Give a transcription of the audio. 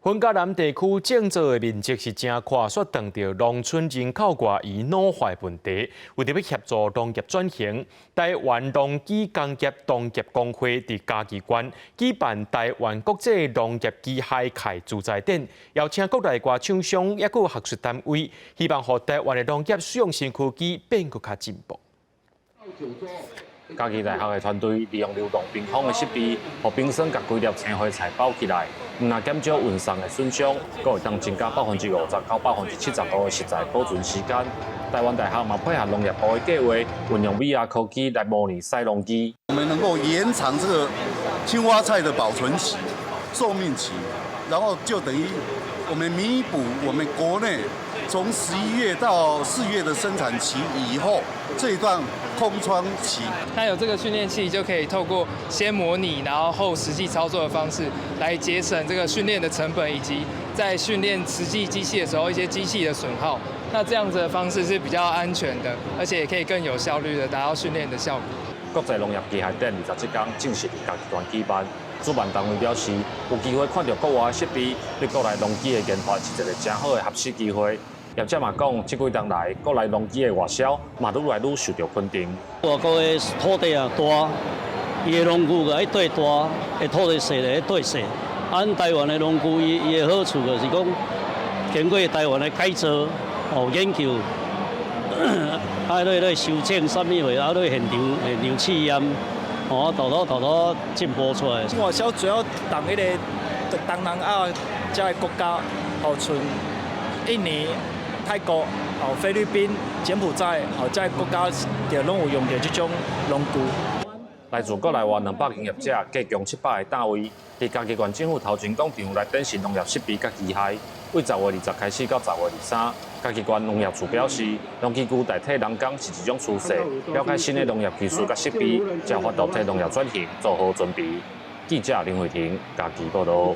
云嘉南地区建造的面积是真快速，撞到农村人口外移老化问题。为着要协助农业转型，台湾农机工业农业工会伫嘉义县举办台湾国际农业机械械自在展，邀请国内外厂商也有学术单位，希望让台湾的农业使用新科技变更较进步。嘉义大学的团队利用流动冰封的设备，让冰霜甲规粒青花菜包起来，唔但减少运送的损伤，阁会当增加50%到75%的实在保存时间。台湾大学嘛配合农业部的计划，运用 VR 科技来模拟栽农机。我们能够延长这个青花菜的保存期、寿命期，然后就等于我们弥补我们国内从11月到4月的生产期以后这一段空窗期。它有这个训练器，就可以透过先模拟，然后实际操作的方式，来节省这个训练的成本，以及在训练实际机器的时候一些机器的损耗。那这样子的方式是比较安全的，而且也可以更有效率的达到训练的效果。国际农业机械展27天正式伫嘉义县举办。主办单位表示，有机会看到国外的设备，对国内农机的研发是一个真好的合适机会。业者嘛讲，这几年来，国内农机的外销嘛愈来愈受到肯定。外国的土地啊大，伊的农具个一对大，的土地细个一对细。咱台湾的农具伊的好处就是讲，经过台湾的改造、研究，咧修正什么货，咧现场试验。豆豆进步出来。外销主要当迄个东南亚这个国家，像印尼、泰国、菲律宾、柬埔寨，这个国家就拢有用到这种农具。来自国内外200间业者，计共700个单位，伫嘉义县政府头前广场来展示农业设备甲机械。为10月20开始到10月23，嘉义县农业处表示，农机具代替人工是一种趋势，了解新的农业技术甲设备，才有法度替农业转型做好准备。记者林慧婷，嘉义报道。